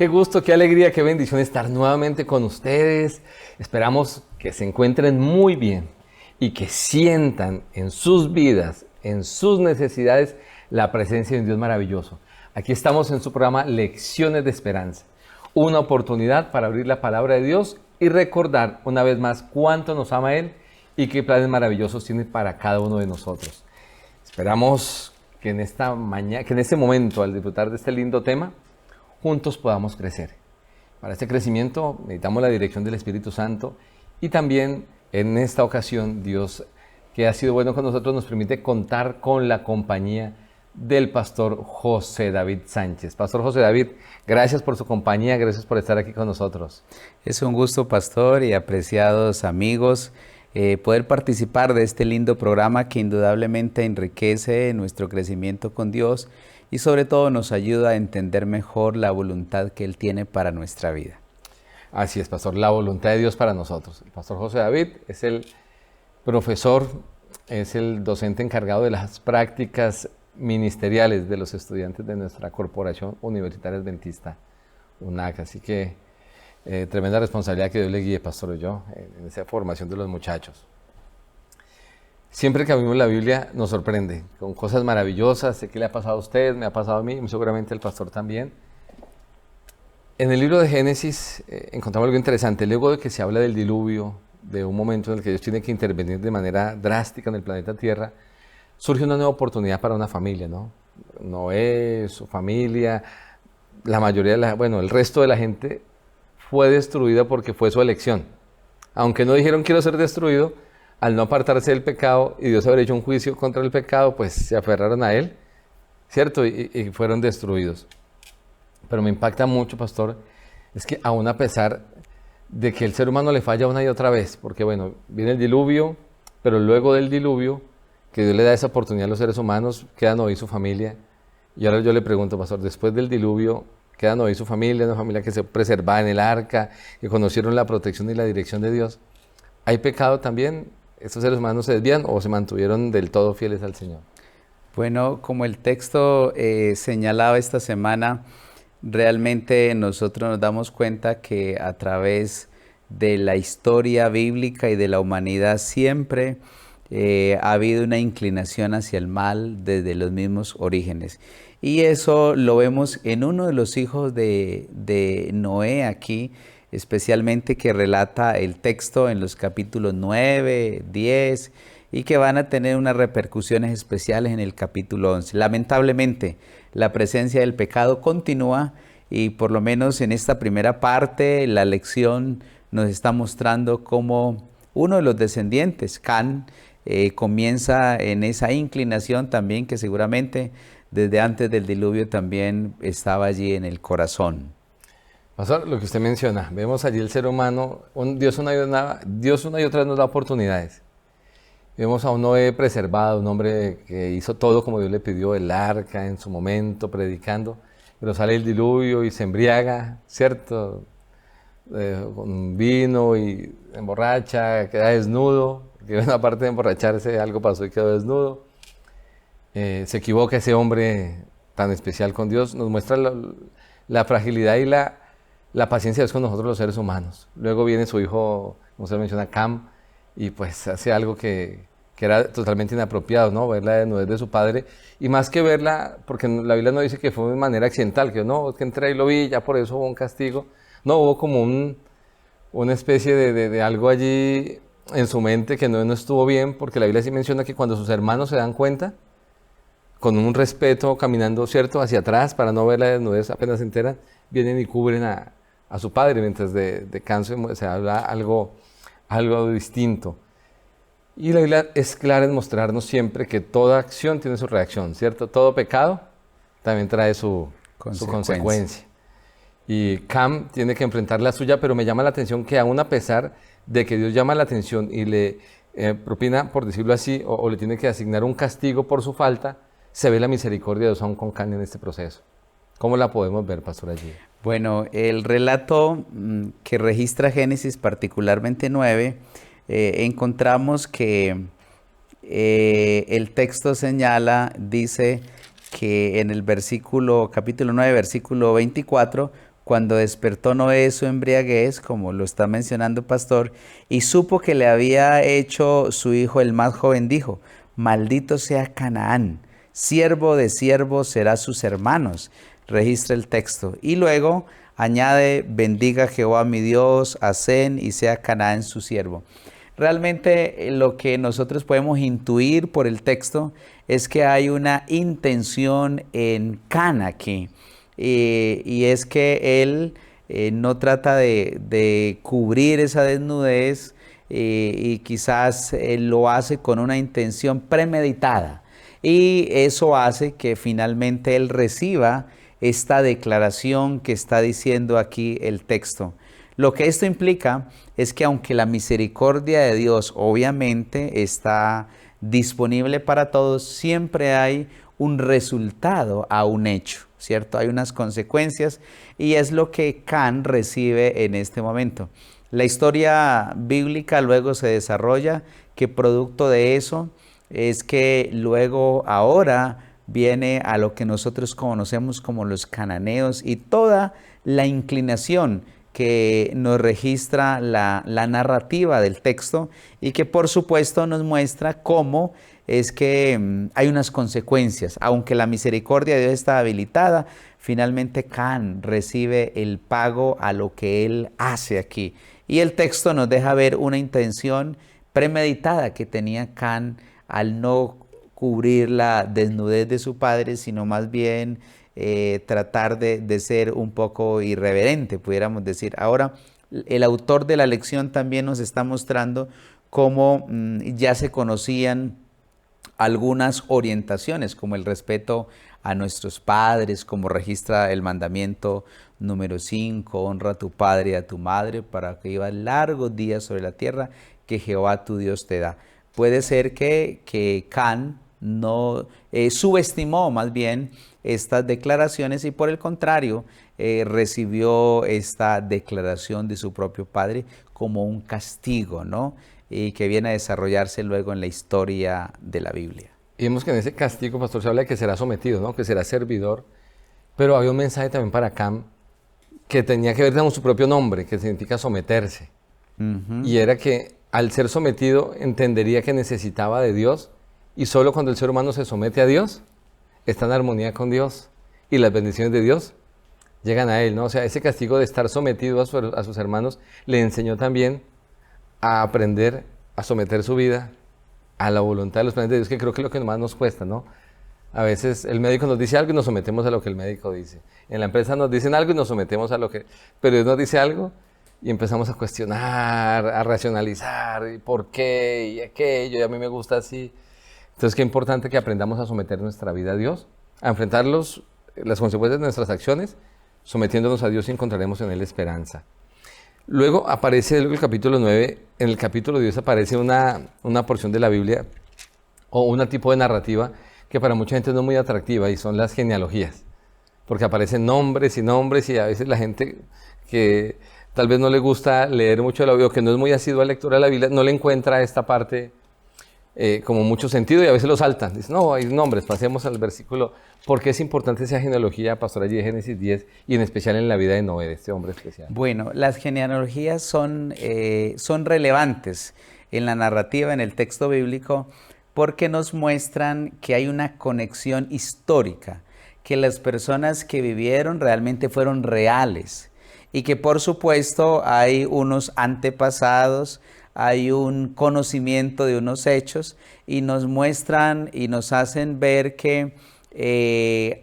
Qué gusto, qué alegría, qué bendición estar nuevamente con ustedes. Esperamos que se encuentren muy bien y que sientan en sus vidas, en sus necesidades, la presencia de un Dios maravilloso. Aquí estamos en su programa Lecciones de Esperanza. Una oportunidad para abrir la palabra de Dios y recordar una vez más cuánto nos ama Él y qué planes maravillosos tiene para cada uno de nosotros. Esperamos que en esta mañana, que en este momento, al disfrutar de este lindo tema, juntos podamos crecer. Para este crecimiento necesitamos la dirección del Espíritu Santo y también en esta ocasión Dios, que ha sido bueno con nosotros, nos permite contar con la compañía del pastor José David Sánchez. Pastor José David, gracias por su compañía, gracias por estar aquí con nosotros. Es un gusto, pastor, y apreciados amigos, poder participar de este lindo programa que indudablemente enriquece nuestro crecimiento con Dios y sobre todo nos ayuda a entender mejor la voluntad que Él tiene para nuestra vida. Así es, pastor, la voluntad de Dios para nosotros. El pastor José David es el profesor, es el docente encargado de las prácticas ministeriales de los estudiantes de nuestra Corporación Universitaria Adventista, UNAC. Así que tremenda responsabilidad que Dios le guíe, pastor, yo, en esa formación de los muchachos. Siempre que abrimos la Biblia nos sorprende con cosas maravillosas. Sé que le ha pasado a usted, me ha pasado a mí, y seguramente al pastor también. En el libro de Génesis encontramos algo interesante. Luego de que se habla del diluvio, de un momento en el que Dios tiene que intervenir de manera drástica en el planeta Tierra, surge una nueva oportunidad para una familia, ¿no? Noé, su familia, la mayoría el resto de la gente fue destruida porque fue su elección. Aunque no dijeron quiero ser destruido, al no apartarse del pecado y Dios haber hecho un juicio contra el pecado, pues se aferraron a él, ¿cierto? Y fueron destruidos. Pero me impacta mucho, pastor, es que aún a pesar de que el ser humano le falla una y otra vez, porque bueno, viene el diluvio, pero luego del diluvio, que Dios le da esa oportunidad a los seres humanos, queda Noé y su familia. Y ahora yo le pregunto, pastor, después del diluvio, queda Noé y su familia, una familia que se preservaba en el arca, que conocieron la protección y la dirección de Dios. ¿Hay pecado también? ¿Estos seres humanos se desvían o se mantuvieron del todo fieles al Señor? Bueno, como el texto señalaba esta semana, realmente nosotros nos damos cuenta que a través de la historia bíblica y de la humanidad siempre ha habido una inclinación hacia el mal desde los mismos orígenes. Y eso lo vemos en uno de los hijos de Noé aquí, especialmente que relata el texto en los capítulos 9, 10 y que van a tener unas repercusiones especiales en el capítulo 11. Lamentablemente, la presencia del pecado continúa y por lo menos en esta primera parte la lección nos está mostrando cómo uno de los descendientes, Can, comienza en esa inclinación también que seguramente desde antes del diluvio también estaba allí en el corazón. Pastor, lo que usted menciona, vemos allí el ser humano, Dios una y otra vez nos da oportunidades. Vemos a un Noé preservado, un hombre que hizo todo como Dios le pidió, el arca en su momento, predicando, pero sale el diluvio y se embriaga, ¿cierto? Con vino y emborracha, queda desnudo, que una parte de emborracharse algo pasó y quedó desnudo. Se equivoca ese hombre tan especial con Dios, nos muestra la fragilidad y la paciencia de Dios con nosotros los seres humanos. Luego viene su hijo, como se menciona, Cam, y pues hace algo que era totalmente inapropiado, ¿no? Ver la desnudez de su padre, y más que verla, porque la Biblia no dice que fue de manera accidental, que no, es que entré y lo vi, ya por eso hubo un castigo. No, hubo como una especie de algo allí en su mente que no estuvo bien, porque la Biblia sí menciona que cuando sus hermanos se dan cuenta, con un respeto, caminando, ¿cierto?, hacia atrás para no ver la desnudez apenas se enteran, vienen y cubren a su padre, mientras de canso se habla algo distinto. Y la Biblia es clara en mostrarnos siempre que toda acción tiene su reacción, ¿cierto? Todo pecado también trae su consecuencia. Y Cam tiene que enfrentar la suya, pero me llama la atención que aún a pesar de que Dios llama la atención y le propina, por decirlo así, o le tiene que asignar un castigo por su falta, se ve la misericordia de Dios aún con Cam en este proceso. ¿Cómo la podemos ver, pastor, allí? Bueno, el relato que registra Génesis, particularmente 9, encontramos que el texto señala, dice que en el capítulo 9, versículo 24, cuando despertó Noé de su embriaguez, como lo está mencionando Pastor, y supo que le había hecho su hijo el más joven, dijo: maldito sea Canaán, siervo de siervos será sus hermanos. Registra el texto. Y luego añade: bendiga Jehová mi Dios a Sem y sea Canaán su siervo. Realmente lo que nosotros podemos intuir por el texto es que hay una intención en Can aquí. Y es que él no trata de cubrir esa desnudez y quizás lo hace con una intención premeditada. Y eso hace que finalmente él reciba esta declaración que está diciendo aquí el texto. Lo que esto implica es que aunque la misericordia de Dios obviamente está disponible para todos, siempre hay un resultado a un hecho, ¿cierto? Hay unas consecuencias y es lo que Can recibe en este momento. La historia bíblica luego se desarrolla que producto de eso es que luego ahora viene a lo que nosotros conocemos como los cananeos y toda la inclinación que nos registra la narrativa del texto y que por supuesto nos muestra cómo es que hay unas consecuencias. Aunque la misericordia de Dios está habilitada, finalmente Can recibe el pago a lo que él hace aquí. Y el texto nos deja ver una intención premeditada que tenía Can al no cubrir la desnudez de su padre, sino más bien tratar de ser un poco irreverente, pudiéramos decir. Ahora, el autor de la lección también nos está mostrando cómo ya se conocían algunas orientaciones, como el respeto a nuestros padres, como registra el mandamiento número 5, honra a tu padre y a tu madre para que vivas largos días sobre la tierra que Jehová tu Dios te da. Puede ser que Can no subestimó más bien estas declaraciones y por el contrario recibió esta declaración de su propio padre como un castigo, ¿no? Y que viene a desarrollarse luego en la historia de la Biblia. Y vemos que en ese castigo, pastor, se habla de que será sometido, ¿no? Que será servidor, pero había un mensaje también para Cam que tenía que ver con su propio nombre, que significa someterse. Y era que al ser sometido entendería que necesitaba de Dios y solo cuando el ser humano se somete a Dios está en armonía con Dios y las bendiciones de Dios llegan a él, ¿no? O sea, ese castigo de estar sometido a sus hermanos le enseñó también a aprender a someter su vida a la voluntad de los planes de Dios, que creo que es lo que más nos cuesta, ¿no? A veces el médico nos dice algo y nos sometemos a lo que el médico dice. En la empresa nos dicen algo y nos sometemos a lo que... Pero Dios nos dice algo y empezamos a cuestionar, a racionalizar, y por qué, y aquello, y a mí me gusta así. Entonces, qué importante que aprendamos a someter nuestra vida a Dios, a enfrentar las consecuencias de nuestras acciones, sometiéndonos a Dios y encontraremos en Él esperanza. Luego aparece el capítulo 9, en el capítulo 10 aparece una porción de la Biblia o un tipo de narrativa que para mucha gente no es muy atractiva y son las genealogías, porque aparecen nombres y a veces la gente que tal vez no le gusta leer mucho la Biblia o que no es muy asidua a la lectura de la Biblia no le encuentra esta parte como mucho sentido y a veces lo saltan. Dicen, no, hay nombres, pasemos al versículo. ¿Por qué es importante esa genealogía, pastor, allí de Génesis 10 y en especial en la vida de Noé, de este hombre especial? Bueno, las genealogías son relevantes en la narrativa, en el texto bíblico, porque nos muestran que hay una conexión histórica, que las personas que vivieron realmente fueron reales y que por supuesto hay unos antepasados, hay un conocimiento de unos hechos y nos muestran y nos hacen ver que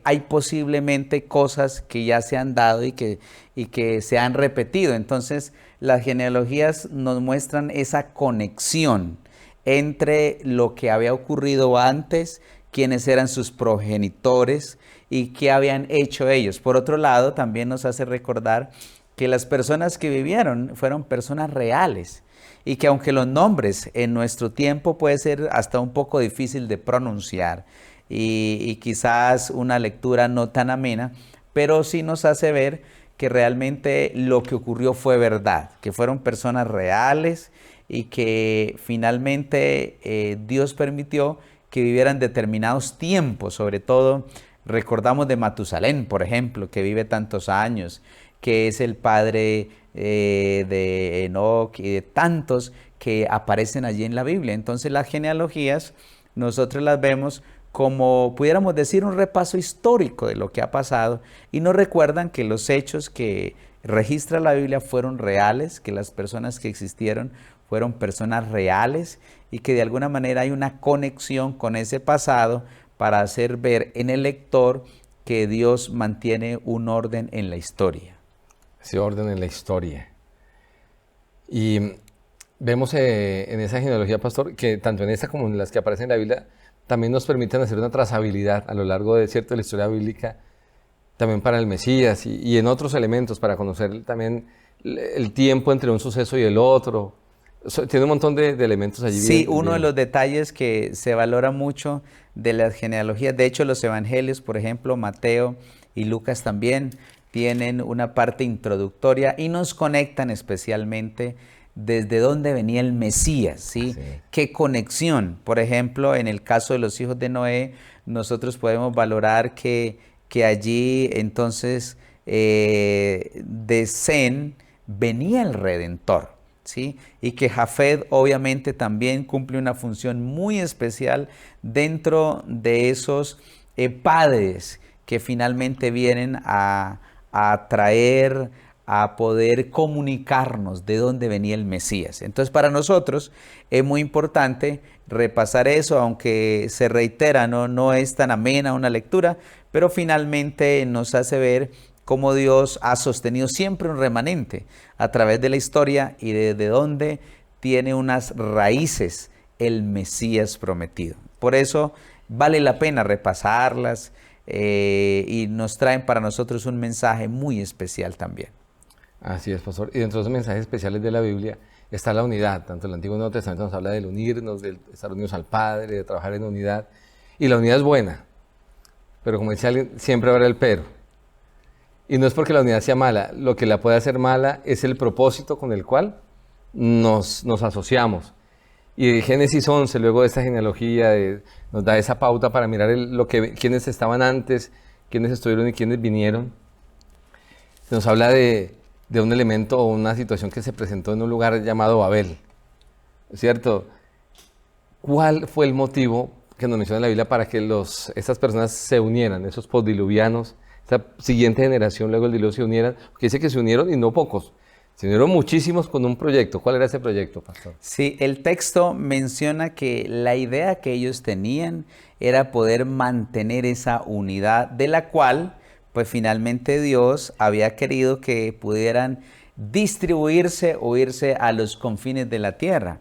hay posiblemente cosas que ya se han dado y que se han repetido. Entonces, las genealogías nos muestran esa conexión entre lo que había ocurrido antes, quiénes eran sus progenitores y qué habían hecho ellos. Por otro lado, también nos hace recordar que las personas que vivieron fueron personas reales y que aunque los nombres en nuestro tiempo puede ser hasta un poco difícil de pronunciar y quizás una lectura no tan amena, pero sí nos hace ver que realmente lo que ocurrió fue verdad, que fueron personas reales y que finalmente Dios permitió que vivieran determinados tiempos. Sobre todo recordamos de Matusalén, por ejemplo, que vive tantos años, que es el padre de Enoc y de tantos que aparecen allí en la Biblia. Entonces las genealogías nosotros las vemos como, pudiéramos decir, un repaso histórico de lo que ha pasado y nos recuerdan que los hechos que registra la Biblia fueron reales, que las personas que existieron fueron personas reales y que de alguna manera hay una conexión con ese pasado para hacer ver en el lector que Dios mantiene un orden en la historia. Ese orden en la historia. Y vemos en esa genealogía, pastor, que tanto en esta como en las que aparecen en la Biblia, también nos permiten hacer una trazabilidad a lo largo de cierto de la historia bíblica, también para el Mesías y en otros elementos, para conocer también el tiempo entre un suceso y el otro. Tiene un montón de elementos allí. Sí, uno de los detalles que se valora mucho de las genealogías, de hecho los evangelios, por ejemplo, Mateo y Lucas también tienen una parte introductoria y nos conectan especialmente desde dónde venía el Mesías, ¿sí? Sí. ¿Qué conexión? Por ejemplo, en el caso de los hijos de Noé, nosotros podemos valorar que allí entonces de Sem venía el Redentor, ¿sí? Y que Jafet obviamente también cumple una función muy especial dentro de esos padres que finalmente vienen a traer, a poder comunicarnos de dónde venía el Mesías. Entonces para nosotros es muy importante repasar eso, aunque se reitera, no es tan amena una lectura, pero finalmente nos hace ver cómo Dios ha sostenido siempre un remanente a través de la historia y desde dónde tiene unas raíces el Mesías prometido. Por eso vale la pena repasarlas y nos traen para nosotros un mensaje muy especial también. Así es, pastor. Y dentro de esos mensajes especiales de la Biblia está la unidad. Tanto el Antiguo y el Nuevo Testamento nos habla del unirnos, de estar unidos al Padre, de trabajar en unidad. Y la unidad es buena, pero como dice alguien, siempre habrá el pero. Y no es porque la unidad sea mala, lo que la puede hacer mala es el propósito con el cual nos asociamos. Y Génesis 11, luego de esta genealogía, nos da esa pauta para mirar quiénes estaban antes, quiénes estuvieron y quiénes vinieron. Nos habla de un elemento o una situación que se presentó en un lugar llamado Babel, ¿cierto? ¿Cuál fue el motivo que nos menciona la Biblia para que estas personas se unieran, esos postdiluvianos, esta siguiente generación luego del diluvio se unieran? Porque dice que se unieron y no pocos, se unieron muchísimos con un proyecto. ¿Cuál era ese proyecto, pastor? Sí, el texto menciona que la idea que ellos tenían era poder mantener esa unidad de la cual pues finalmente Dios había querido que pudieran distribuirse o irse a los confines de la tierra.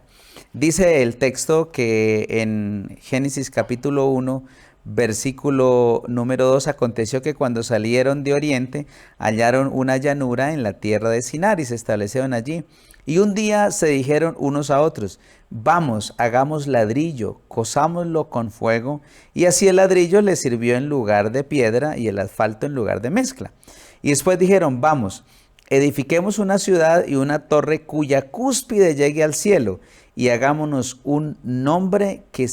Dice el texto que en Génesis capítulo 1, versículo número 2, aconteció que cuando salieron de oriente hallaron una llanura en la tierra de Sinar y se establecieron allí. Y un día se dijeron unos a otros, vamos, hagamos ladrillo, cosámoslo con fuego. Y así el ladrillo les sirvió en lugar de piedra y el asfalto en lugar de mezcla. Y después dijeron, vamos, edifiquemos una ciudad y una torre cuya cúspide llegue al cielo y hagámonos un nombre que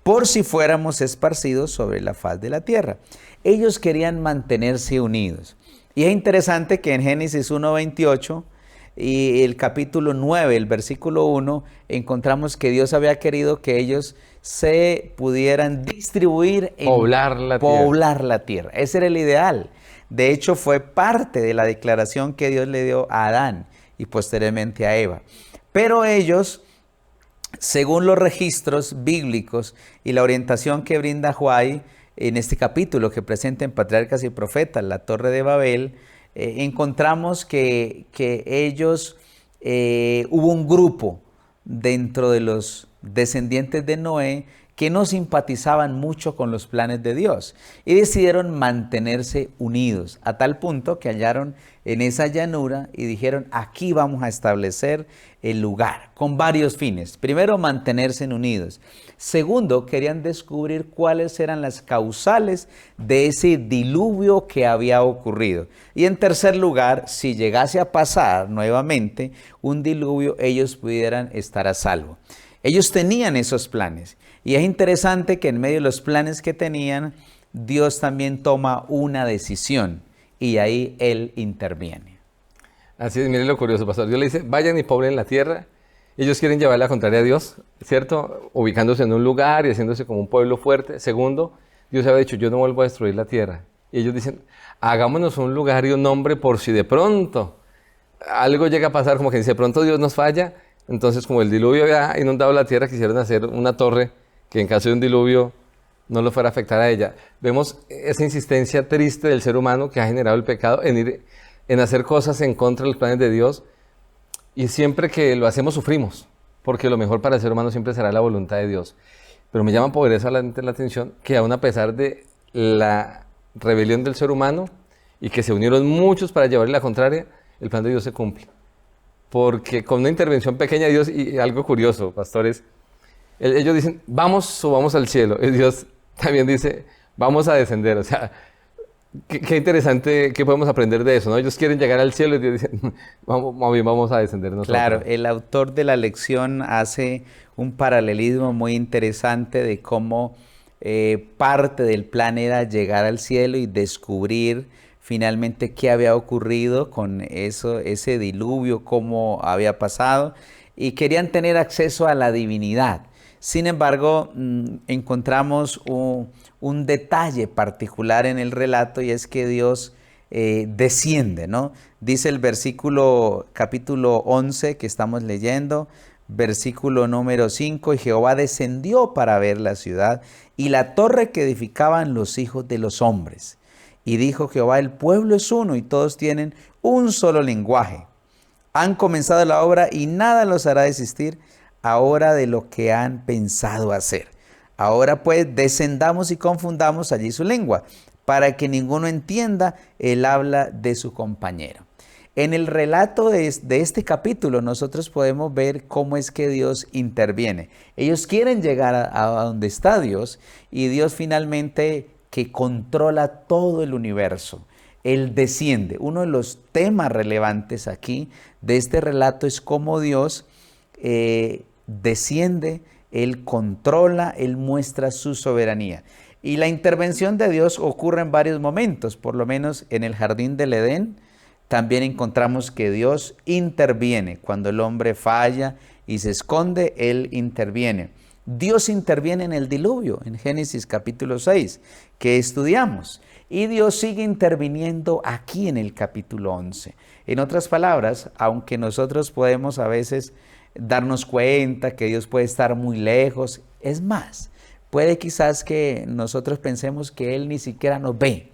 por si fuéramos esparcidos sobre la faz de la tierra. Ellos querían mantenerse unidos. Y es interesante que en Génesis 1:28 y el capítulo 9, el versículo 1, encontramos que Dios había querido que ellos se pudieran distribuir en poblar la tierra. Ese era el ideal. De hecho, fue parte de la declaración que Dios le dio a Adán y posteriormente a Eva. Pero ellos, según los registros bíblicos y la orientación que brinda Juárez en este capítulo que presenta en Patriarcas y Profetas, la Torre de Babel, encontramos que ellos, hubo un grupo dentro de los descendientes de Noé que no simpatizaban mucho con los planes de Dios y decidieron mantenerse unidos a tal punto que hallaron en esa llanura y dijeron, aquí vamos a establecer el lugar con varios fines. Primero, mantenerse unidos. Segundo, querían descubrir cuáles eran las causales de ese diluvio que había ocurrido. Y en tercer lugar, si llegase a pasar nuevamente un diluvio, ellos pudieran estar a salvo. Ellos tenían esos planes. Y es interesante que en medio de los planes que tenían, Dios también toma una decisión. y ahí Él interviene. Así es, mire lo curioso, pastor. Dios le dice, vayan y poblen la tierra. Ellos quieren llevar la contraria a Dios, ¿cierto? Ubicándose en un lugar y haciéndose como un pueblo fuerte. Segundo, Dios había dicho, yo no vuelvo a destruir la tierra. Y ellos dicen, hagámonos un lugar y un nombre por si de pronto algo llega a pasar, como que si de pronto Dios nos falla. Entonces, como el diluvio había inundado la tierra, quisieron hacer una torre que en caso de un diluvio no lo fuera a afectar a ella. Vemos esa insistencia triste del ser humano que ha generado el pecado en hacer cosas en contra de los planes de Dios. Y siempre que lo hacemos sufrimos, porque lo mejor para el ser humano siempre será la voluntad de Dios. Pero me llama poderosamente la atención que aún a pesar de la rebelión del ser humano y que se unieron muchos para llevarle la contraria, el plan de Dios se cumple. Porque con una intervención pequeña de Dios, y algo curioso, pastores, ellos dicen, vamos, subamos al cielo. Y Dios también dice, vamos a descender. O sea, qué interesante que podemos aprender de eso, ¿no? Ellos quieren llegar al cielo y Dios dice, vamos a descender nosotros. Claro, el autor de la lección hace un paralelismo muy interesante de cómo parte del plan era llegar al cielo y descubrir finalmente qué había ocurrido con eso, ese diluvio, cómo había pasado, y querían tener acceso a la divinidad. Sin embargo, encontramos un detalle particular en el relato, y es que Dios desciende, ¿no? Dice el versículo capítulo 11 que estamos leyendo, versículo número 5, y Jehová descendió para ver la ciudad y la torre que edificaban los hijos de los hombres. Y dijo Jehová, el pueblo es uno y todos tienen un solo lenguaje. Han comenzado la obra y nada los hará desistir ahora de lo que han pensado hacer. Ahora pues descendamos y confundamos allí su lengua, para que ninguno entienda el habla de su compañero. En el relato de este capítulo nosotros podemos ver cómo es que Dios interviene. Ellos quieren llegar a donde está Dios, y Dios finalmente, que controla todo el universo, Él desciende. Uno de los temas relevantes aquí de este relato es cómo Dios desciende, Él controla, Él muestra su soberanía. Y la intervención de Dios ocurre en varios momentos, por lo menos en el jardín del Edén. También encontramos que Dios interviene. Cuando el hombre falla y se esconde, Él interviene. Dios interviene en el diluvio, en Génesis capítulo 6, que estudiamos. Y Dios sigue interviniendo aquí en el capítulo 11. En otras palabras, aunque nosotros podemos a veces darnos cuenta que Dios puede estar muy lejos, es más, puede quizás que nosotros pensemos que Él ni siquiera nos ve,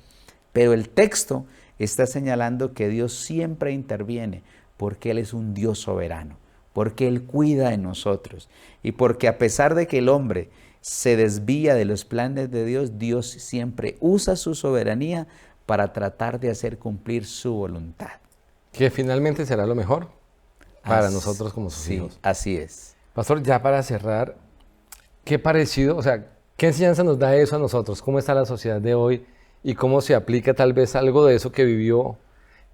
pero el texto está señalando que Dios siempre interviene porque Él es un Dios soberano, porque Él cuida de nosotros y porque a pesar de que el hombre se desvía de los planes de Dios, Dios siempre usa su soberanía para tratar de hacer cumplir su voluntad. Que finalmente será lo mejor para nosotros como sus hijos. Así es. Pastor, ya para cerrar, ¿qué parecido, o sea, qué enseñanza nos da eso a nosotros? ¿Cómo está la sociedad de hoy? ¿Y cómo se aplica tal vez algo de eso que vivió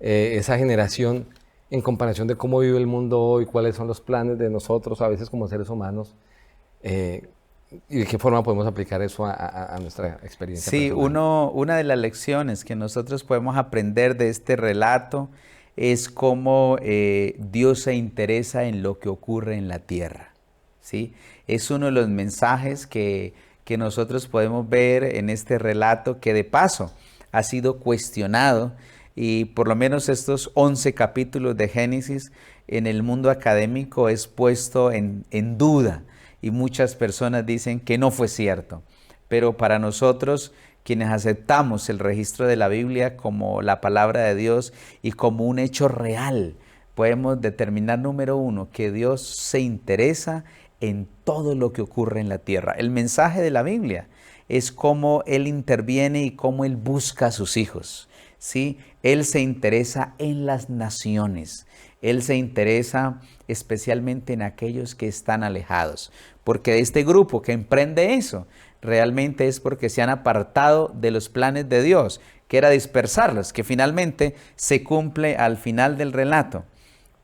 esa generación en comparación de cómo vive el mundo hoy? ¿Cuáles son los planes de nosotros, a veces como seres humanos? ¿Y de qué forma podemos aplicar eso a nuestra experiencia Sí, personal? una de las lecciones que nosotros podemos aprender de este relato es cómo Dios se interesa en lo que ocurre en la tierra, ¿sí? Es uno de los mensajes que nosotros podemos ver en este relato, que de paso ha sido cuestionado, y por lo menos estos 11 capítulos de Génesis en el mundo académico es puesto en duda, y muchas personas dicen que no fue cierto. Pero para nosotros, quienes aceptamos el registro de la Biblia como la palabra de Dios y como un hecho real, podemos determinar, número uno, que Dios se interesa en todo lo que ocurre en la tierra. El mensaje de la Biblia es cómo Él interviene y cómo Él busca a sus hijos, ¿sí? Él se interesa en las naciones. Él se interesa especialmente en aquellos que están alejados, porque de este grupo que emprende eso, realmente es porque se han apartado de los planes de Dios, que era dispersarlos, que finalmente se cumple al final del relato.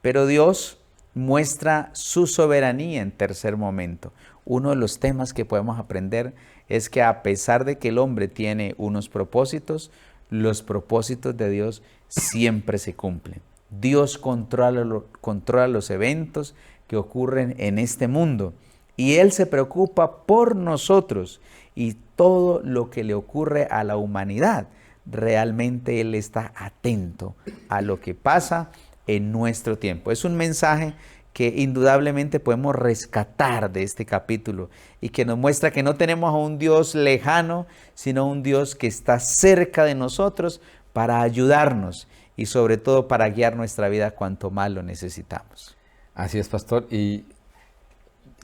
Pero Dios muestra su soberanía en tercer momento. Uno de los temas que podemos aprender es que a pesar de que el hombre tiene unos propósitos, los propósitos de Dios siempre se cumplen. Dios controla los eventos que ocurren en este mundo y Él se preocupa por nosotros y todo lo que le ocurre a la humanidad. Realmente Él está atento a lo que pasa en nuestro tiempo. Es un mensaje que indudablemente podemos rescatar de este capítulo y que nos muestra que no tenemos a un Dios lejano, sino un Dios que está cerca de nosotros para ayudarnos y sobre todo para guiar nuestra vida cuanto más lo necesitamos. Así es, pastor. Y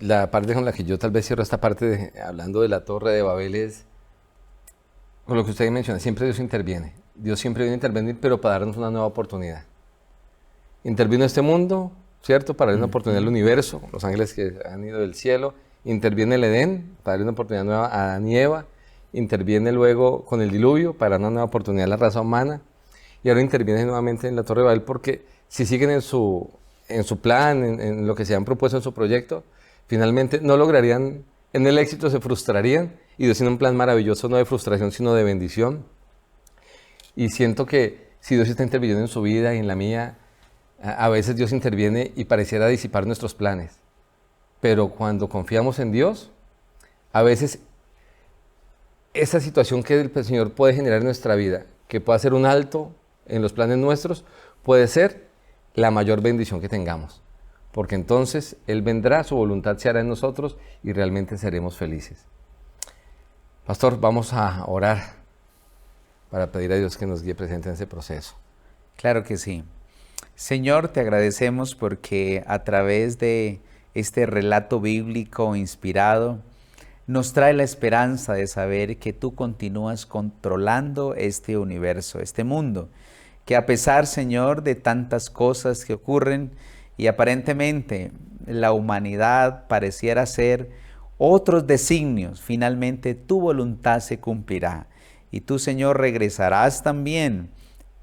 la parte con la que yo tal vez cierro esta parte, hablando de la Torre de Babel, es con lo que usted menciona, siempre Dios interviene. Dios siempre viene a intervenir, pero para darnos una nueva oportunidad. Intervino este mundo, ¿cierto? Para darle una oportunidad al universo, los ángeles que han ido del cielo. Interviene el Edén, para darle una oportunidad nueva a Adán y Eva. Interviene luego con el diluvio, para dar una nueva oportunidad a la raza humana. Y ahora interviene nuevamente en la Torre de Babel, porque si siguen en su plan, en lo que se han propuesto en su proyecto, finalmente no lograrían, en el éxito se frustrarían, y Dios tiene un plan maravilloso, no de frustración, sino de bendición. Y siento que si Dios está interviniendo en su vida y en la mía, a veces Dios interviene y pareciera disipar nuestros planes. Pero cuando confiamos en Dios, a veces esa situación que el Señor puede generar en nuestra vida, que pueda ser un alto en los planes nuestros, puede ser la mayor bendición que tengamos. Porque entonces Él vendrá, su voluntad se hará en nosotros y realmente seremos felices. Pastor, vamos a orar para pedir a Dios que nos guíe presente en ese proceso. Claro que sí. Señor, te agradecemos porque a través de este relato bíblico inspirado, nos trae la esperanza de saber que tú continúas controlando este universo, este mundo, que a pesar, Señor, de tantas cosas que ocurren y aparentemente la humanidad pareciera ser otros designios, finalmente tu voluntad se cumplirá. Y tú, Señor, regresarás también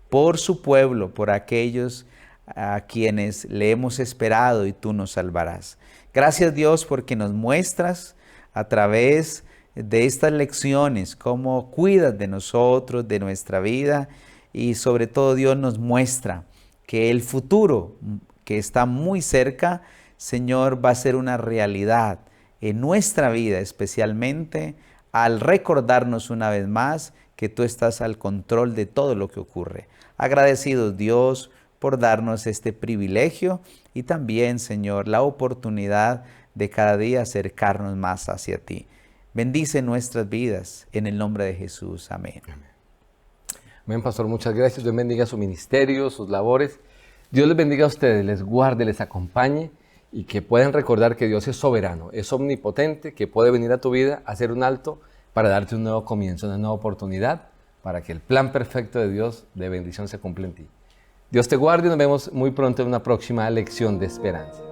por su pueblo, por aquellos a quienes le hemos esperado y tú nos salvarás. Gracias, Dios, porque nos muestras a través de estas lecciones cómo cuidas de nosotros, de nuestra vida y sobre todo Dios nos muestra que el futuro que está muy cerca, Señor, va a ser una realidad en nuestra vida, especialmente al recordarnos una vez más que tú estás al control de todo lo que ocurre. Agradecidos, Dios, por darnos este privilegio y también, Señor, la oportunidad de cada día acercarnos más hacia ti. Bendice nuestras vidas en el nombre de Jesús. Amén. Amén, pastor, muchas gracias. Dios bendiga su ministerio, sus labores. Dios les bendiga a ustedes, les guarde, les acompañe y que puedan recordar que Dios es soberano, es omnipotente, que puede venir a tu vida a hacer un alto para darte un nuevo comienzo, una nueva oportunidad para que el plan perfecto de Dios de bendición se cumpla en ti. Dios te guarde y nos vemos muy pronto en una próxima lección de esperanza.